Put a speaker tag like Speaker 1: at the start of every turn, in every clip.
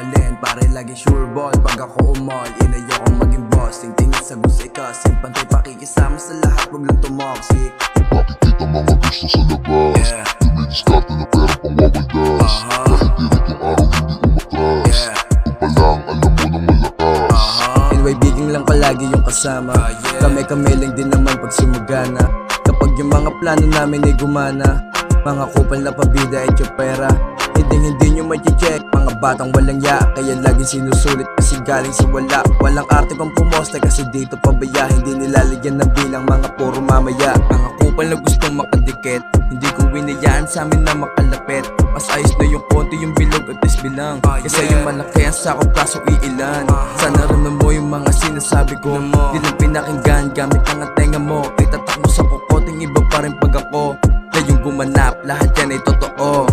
Speaker 1: rollin, pare lagi sure ball. Pag ako umall, inayo kong maging boss. Tingtingin sa gusto ikasin, pantay pakikisama sa lahat, wag lang tumoxic.
Speaker 2: Nakikita mga gusto sa labas, dumidiskarte na pera pang wawagas. Kahit tirik yung araw hindi umatras, kung palang alam mo nang malakas.
Speaker 1: Anyway, biging lang palagi yung kasama. Kami lang din naman pag sumugana. Kapag yung mga plano namin ay gumana, mga kupal na pabida at yung pera, hindi nyo mag-check. Mga batang walang ya, kaya laging sinusulit kasi galing sa wala. Walang arte pang pumosta kasi dito pabaya. Hindi nilalagyan ng bilang, mga puro mamaya. Mga kupal na gustong makadikit, hindi ko winayaan sa amin na makalapit. Mas ayos na yung konti, yung bilog at isbilang. Kasi yung malaki ang sakop kaso iilan. Sana rin mo yung mga sinasabi ko, di lang pinakinggan gamit ang tenga mo. Itatak mo sa kukoting iba pa rin pag ako na yung gumanap, lahat yan ay totoo.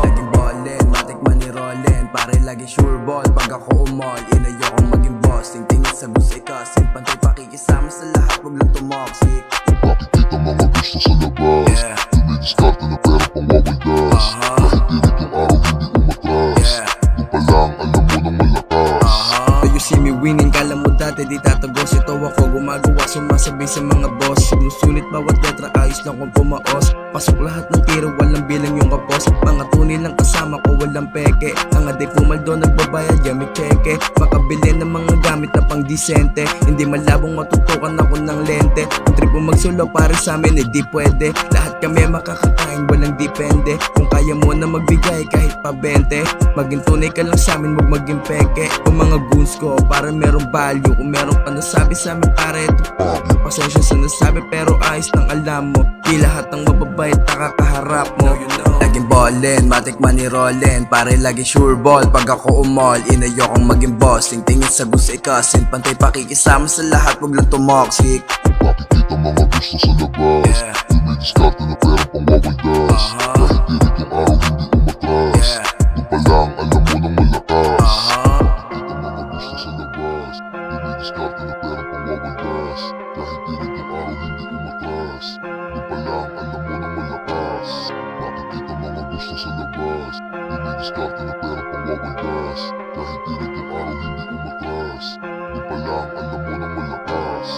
Speaker 1: Laging ballin, matik manirolin, pare lagi sure ball. Pag ako umall, inayo kong maging boss. Tingtingin sa gusto ikasin, pantay pakikisama sa lahat, wag lang tumoxic.
Speaker 2: Nakikita mga gusto sa labas, dumidiskarte na pera pang wawagas. Kahit tirik yung araw hindi umatras, kung palang alam mo nang malakas.
Speaker 1: Do you see me winning? Kala mo dati di tatagos. Ito ako gumagawa, sumasabay sa mga boss. Sinusulit bawat letra, ayos lang kung pumaos. Pasok lahat ng tiro, walang bilang yung kapos. Mga tunay lang kasama ko, walang peke. Ang aday pumaldo, nagbabayad, may cheque. Makabili ng mga gamit na pang disente. Hindi malabong matutukan ako ng lente. Kung trip mo magsulo, pare sa amin, di pwede. Lahat kami makakakain, walang depende. Kung kaya mo na magbigay kahit pa 20, maging tunay ka lang sa amin, wag maging peke. Kung mga goons ko, para merong value. Kung meron pa nasabi sa amin, pare ito po. Pasensya sa nasabi pero ayos lang alam mo. Di lahat ng mababait nakakaharap mo. Laging ballin, matik manirolin, pare lagi sure ball. Pag ako umall, inayo kong maging boss. Tingtingin sa gusto ikasin, pantay pakikisama sa lahat, wag lang tumoxic.
Speaker 2: Nakikita mga gusto sa labas, dumidiskarte na pera pang wawagas. Kahit tirik yung araw hindi umatras, kung palang alam mo nang malakas. Nakikita mga gusto sa labas, dumidiskarte na pera pang wawagas. Kahit tirik yung araw hindi umatras, kung palang alam mo nang malakas. Nakikita mga gusto sa labas, dumidiskarte na pera pang wawagas. Kahit tirik yung araw hindi umatras, kung palang alam mo nang malakas.